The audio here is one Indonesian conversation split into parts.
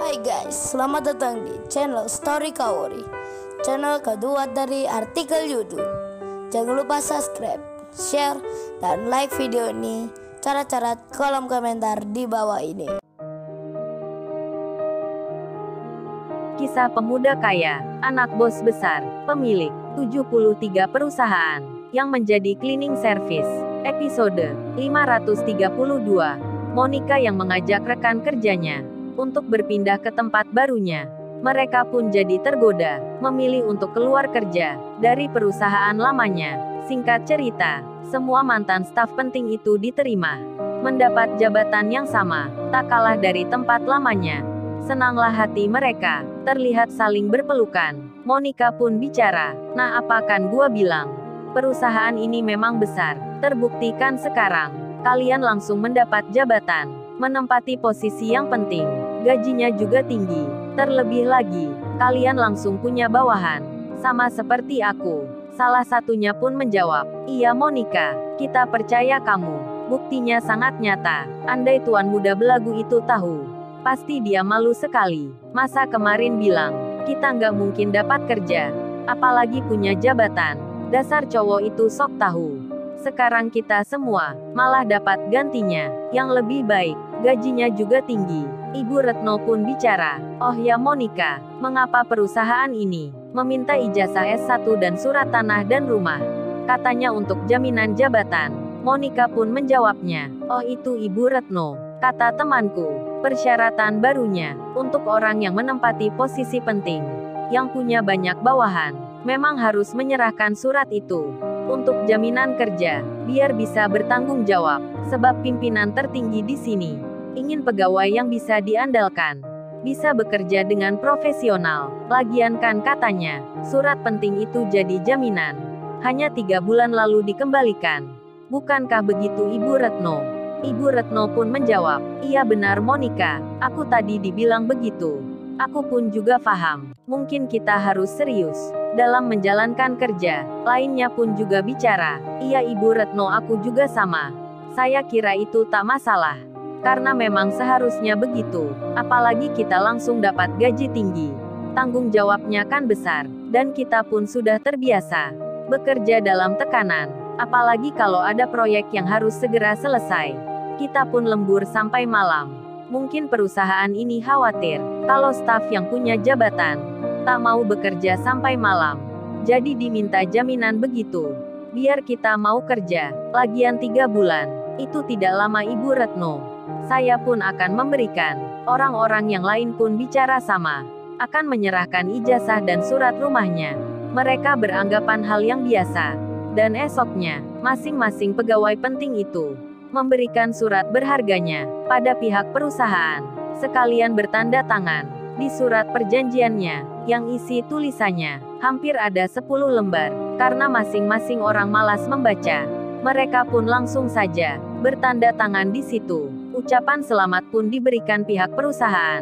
Hai guys, selamat datang di channel Story Kaori, channel kedua dari artikel YouTube. Jangan lupa subscribe, share, dan like video ini. Cara-cara kolom komentar di bawah ini. Kisah pemuda kaya, anak bos besar, pemilik 73 perusahaan, yang menjadi cleaning service. Episode 532. Monica yang mengajak rekan kerjanya untuk berpindah ke tempat barunya. Mereka pun jadi tergoda, memilih untuk keluar kerja dari perusahaan lamanya. Singkat cerita, semua mantan staf penting itu diterima, mendapat jabatan yang sama, tak kalah dari tempat lamanya. Senanglah hati mereka, terlihat saling berpelukan. Monica pun bicara, "Nah, apa kan gua bilang? Perusahaan ini memang besar, terbuktikan sekarang. Kalian langsung mendapat jabatan, menempati posisi yang penting. Gajinya juga tinggi. Terlebih lagi, kalian langsung punya bawahan, sama seperti aku." Salah satunya pun menjawab, "Iya Monica, kita percaya kamu. Buktinya sangat nyata. Andai tuan muda belagu itu tahu, pasti dia malu sekali. Masa kemarin bilang, kita nggak mungkin dapat kerja, apalagi punya jabatan. Dasar cowok itu sok tahu. Sekarang kita semua malah dapat gantinya, yang lebih baik, gajinya juga tinggi." Ibu Retno pun bicara, "Oh ya Monica, mengapa perusahaan ini meminta ijazah S1 dan surat tanah dan rumah? Katanya untuk jaminan jabatan." Monica pun menjawabnya, "Oh itu Ibu Retno, kata temanku, persyaratan barunya, untuk orang yang menempati posisi penting, yang punya banyak bawahan, memang harus menyerahkan surat itu untuk jaminan kerja, biar bisa bertanggung jawab, sebab pimpinan tertinggi di sini ingin pegawai yang bisa diandalkan, bisa bekerja dengan profesional. Lagian kan katanya, surat penting itu jadi jaminan, hanya 3 bulan lalu dikembalikan. Bukankah begitu Ibu Retno?" Ibu Retno pun menjawab, "Iya benar Monica, aku tadi dibilang begitu. Aku pun juga paham, mungkin kita harus serius dalam menjalankan kerja." Lainnya pun juga bicara, "Iya Ibu Retno, aku juga sama. Saya kira itu tak masalah. Karena memang seharusnya begitu, apalagi kita langsung dapat gaji tinggi. Tanggung jawabnya kan besar, dan kita pun sudah terbiasa bekerja dalam tekanan. Apalagi kalau ada proyek yang harus segera selesai. Kita pun lembur sampai malam. Mungkin perusahaan ini khawatir kalau staf yang punya jabatan tak mau bekerja sampai malam. Jadi diminta jaminan begitu, biar kita mau kerja. Lagian 3 bulan, itu tidak lama Ibu Retno. Saya pun akan memberikan." Orang-orang yang lain pun bicara sama, akan menyerahkan ijazah dan surat rumahnya. Mereka beranggapan hal yang biasa. Dan esoknya, masing-masing pegawai penting itu memberikan surat berharganya pada pihak perusahaan, sekalian bertanda tangan di surat perjanjiannya, yang isi tulisannya hampir ada 10 lembar. Karena masing-masing orang malas membaca, mereka pun langsung saja bertanda tangan di situ. Ucapan selamat pun diberikan pihak perusahaan.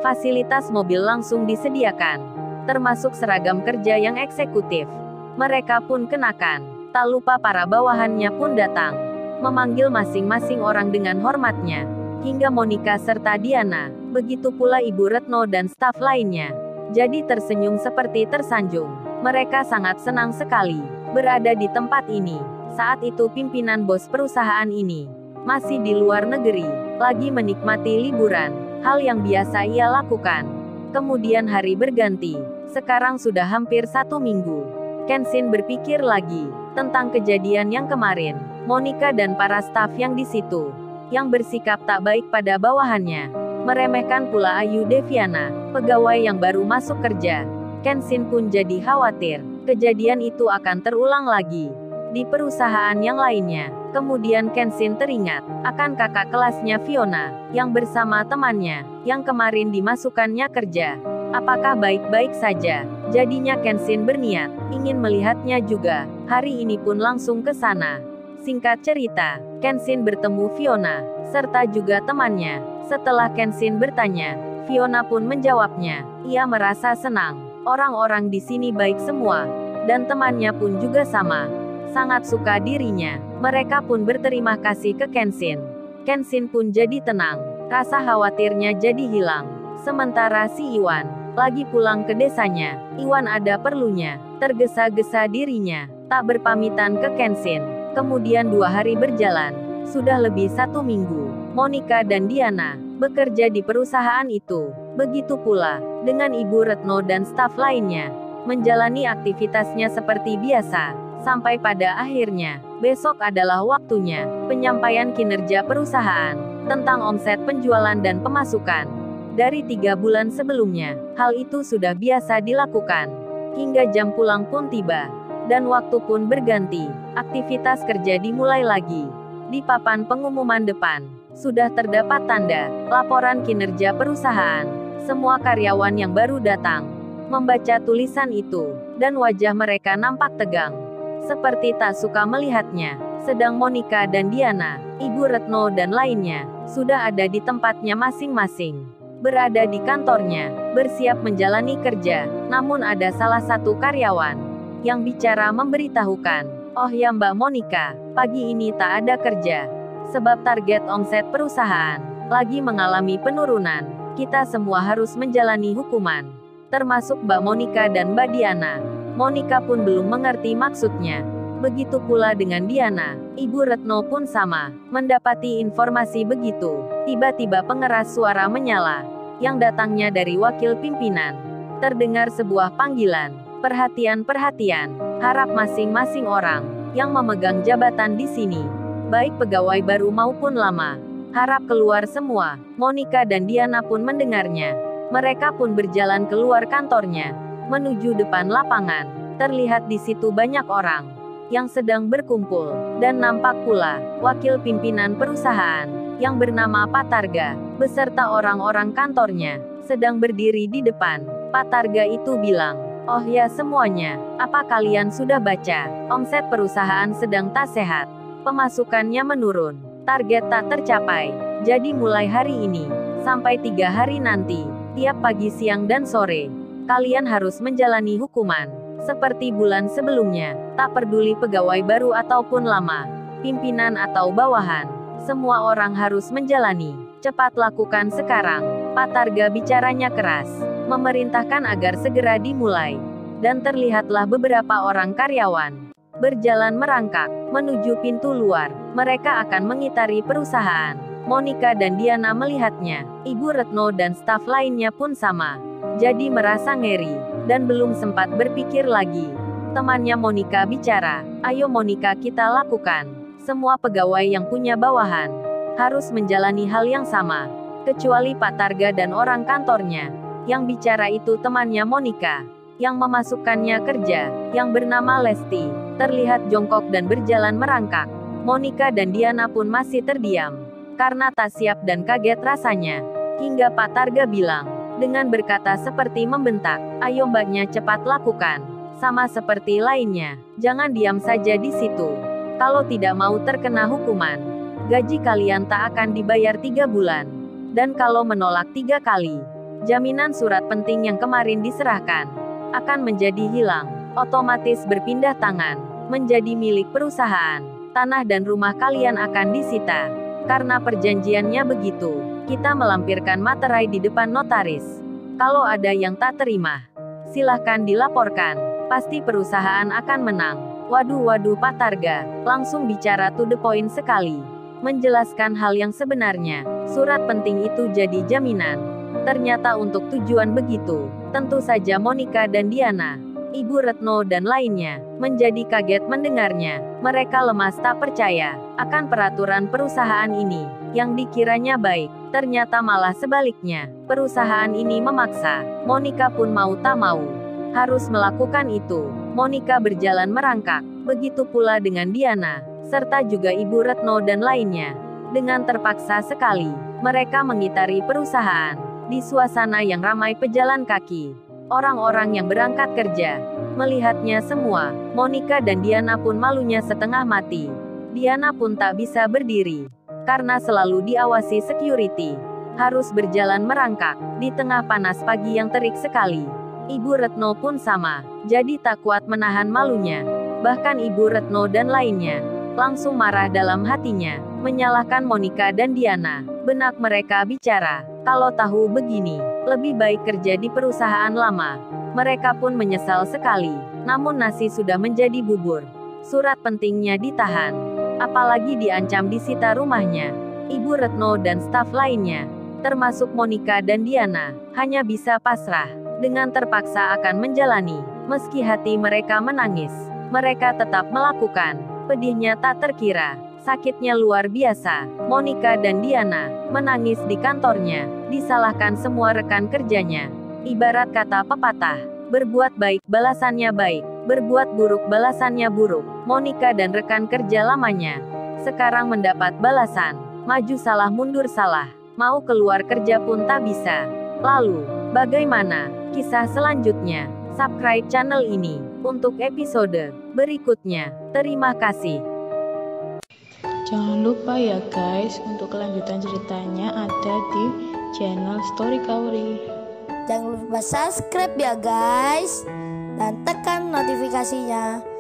Fasilitas mobil langsung disediakan, termasuk seragam kerja yang eksekutif. Mereka pun kenakan. Tak lupa para bawahannya pun datang, memanggil masing-masing orang dengan hormatnya. Hingga Monica serta Diana, begitu pula Ibu Retno dan staf lainnya, jadi tersenyum seperti tersanjung. Mereka sangat senang sekali berada di tempat ini. Saat itu pimpinan bos perusahaan ini masih di luar negeri, lagi menikmati liburan, hal yang biasa ia lakukan. Kemudian hari berganti, sekarang sudah hampir 1 minggu. Kenshin berpikir lagi tentang kejadian yang kemarin. Monica dan para staf yang di situ, yang bersikap tak baik pada bawahannya, meremehkan pula Ayu Deviana, pegawai yang baru masuk kerja. Kenshin pun jadi khawatir, kejadian itu akan terulang lagi di perusahaan yang lainnya. Kemudian Kenshin teringat akan kakak kelasnya Fiona, yang bersama temannya, yang kemarin dimasukkannya kerja. Apakah baik-baik saja? Jadinya Kenshin berniat ingin melihatnya juga. Hari ini pun langsung ke sana. Singkat cerita, Kenshin bertemu Fiona, serta juga temannya. Setelah Kenshin bertanya, Fiona pun menjawabnya. Ia merasa senang. Orang-orang di sini baik semua, dan temannya pun juga sama. Sangat suka dirinya. Mereka pun berterima kasih ke Kenshin. Kenshin pun jadi tenang. Rasa khawatirnya jadi hilang. Sementara si Iwan lagi pulang ke desanya. Iwan ada perlunya. Tergesa-gesa dirinya, tak berpamitan ke Kenshin. Kemudian 2 hari berjalan. Sudah lebih 1 minggu. Monica dan Diana bekerja di perusahaan itu. Begitu pula dengan Ibu Retno dan staf lainnya. Menjalani aktivitasnya seperti biasa. Sampai pada akhirnya, besok adalah waktunya penyampaian kinerja perusahaan tentang omset penjualan dan pemasukan. Dari 3 bulan sebelumnya, hal itu sudah biasa dilakukan. Hingga jam pulang pun tiba. Dan waktu pun berganti. Aktivitas kerja dimulai lagi. Di papan pengumuman depan, sudah terdapat tanda laporan kinerja perusahaan. Semua karyawan yang baru datang membaca tulisan itu, dan wajah mereka nampak tegang. Seperti tak suka melihatnya. Sedang Monica dan Diana, Ibu Retno dan lainnya, sudah ada di tempatnya masing-masing. Berada di kantornya, bersiap menjalani kerja. Namun ada salah satu karyawan yang bicara memberitahukan, "Oh ya Mbak Monica, pagi ini tak ada kerja. Sebab target omset perusahaan lagi mengalami penurunan. Kita semua harus menjalani hukuman. Termasuk Mbak Monica dan Mbak Diana." Monica pun belum mengerti maksudnya. Begitu pula dengan Diana. Ibu Retno pun sama. Mendapati informasi begitu. Tiba-tiba pengeras suara menyala. Yang datangnya dari wakil pimpinan. Terdengar sebuah panggilan. Perhatian-perhatian. Harap masing-masing orang yang memegang jabatan di sini, baik pegawai baru maupun lama, harap keluar semua. Monica dan Diana pun mendengarnya. Mereka pun berjalan keluar kantornya, menuju depan lapangan. Terlihat di situ banyak orang yang sedang berkumpul, dan nampak pula wakil pimpinan perusahaan yang bernama Pak Targa beserta orang-orang kantornya sedang berdiri di depan. Pak Targa itu bilang, "Oh ya semuanya, apa kalian sudah baca? Omset perusahaan sedang tak sehat. Pemasukannya menurun. Target tak tercapai. Jadi mulai hari ini, sampai 3 hari nanti, tiap pagi siang dan sore, kalian harus menjalani hukuman. Seperti bulan sebelumnya, tak peduli pegawai baru ataupun lama, pimpinan atau bawahan. Semua orang harus menjalani. Cepat lakukan sekarang." Pak Targa bicaranya keras, memerintahkan agar segera dimulai. Dan terlihatlah beberapa orang karyawan berjalan merangkak menuju pintu luar. Mereka akan mengitari perusahaan. Monica dan Diana melihatnya. Ibu Retno dan staf lainnya pun sama. Jadi merasa ngeri, dan belum sempat berpikir lagi. Temannya Monica bicara, "Ayo Monica, kita lakukan. Semua pegawai yang punya bawahan harus menjalani hal yang sama. Kecuali Pak Targa dan orang kantornya." Yang bicara itu temannya Monica, yang memasukkannya kerja, yang bernama Lesti, terlihat jongkok dan berjalan merangkak. Monica dan Diana pun masih terdiam, karena tak siap dan kaget rasanya. Hingga Pak Targa bilang, dengan berkata seperti membentak, "Ayo mbaknya cepat lakukan. Sama seperti lainnya, jangan diam saja di situ. Kalau tidak mau terkena hukuman, gaji kalian tak akan dibayar 3 bulan. Dan kalau menolak 3 kali, jaminan surat penting yang kemarin diserahkan akan menjadi hilang, otomatis berpindah tangan, menjadi milik perusahaan. Tanah dan rumah kalian akan disita. Karena perjanjiannya begitu, kita melampirkan materai di depan notaris. Kalau ada yang tak terima, silahkan dilaporkan. Pasti perusahaan akan menang." Waduh Pak Targa langsung bicara to the point sekali. Menjelaskan hal yang sebenarnya. Surat penting itu jadi jaminan. Ternyata untuk tujuan begitu. Tentu saja Monica dan Diana, Ibu Retno dan lainnya, menjadi kaget mendengarnya. Mereka lemas tak percaya akan peraturan perusahaan ini, yang dikiranya baik. Ternyata malah sebaliknya. Perusahaan ini memaksa. Monica pun mau tak mau harus melakukan itu. Monica berjalan merangkak. Begitu pula dengan Diana, serta juga Ibu Retno dan lainnya. Dengan terpaksa sekali, mereka mengitari perusahaan. Di suasana yang ramai pejalan kaki, orang-orang yang berangkat kerja, melihatnya semua. Monica dan Diana pun malunya setengah mati. Diana pun tak bisa berdiri, karena selalu diawasi security. Harus berjalan merangkak, di tengah panas pagi yang terik sekali. Ibu Retno pun sama, jadi tak kuat menahan malunya. Bahkan Ibu Retno dan lainnya langsung marah dalam hatinya, menyalahkan Monica dan Diana. Benak mereka bicara, "Kalau tahu begini, Lebih baik kerja di perusahaan lama. Mereka pun menyesal sekali. Namun nasi sudah menjadi bubur. Surat pentingnya ditahan. Apalagi diancam disita rumahnya. Ibu Retno dan staf lainnya, termasuk Monica dan Diana, hanya bisa pasrah. Dengan terpaksa akan menjalani. Meski hati mereka menangis, mereka tetap melakukan. Pedihnya tak terkira. Sakitnya luar biasa. Monica dan Diana menangis di kantornya. Disalahkan semua rekan kerjanya. Ibarat kata pepatah, berbuat baik balasannya baik, berbuat buruk balasannya buruk. Monica dan rekan kerja lamanya sekarang mendapat balasan. Maju salah mundur salah. Mau keluar kerja pun tak bisa. Lalu, bagaimana kisah selanjutnya? Subscribe channel ini untuk episode berikutnya. Terima kasih. Jangan lupa ya guys, untuk kelanjutan ceritanya ada di channel Story Kaori. Jangan lupa subscribe ya guys, dan tekan notifikasinya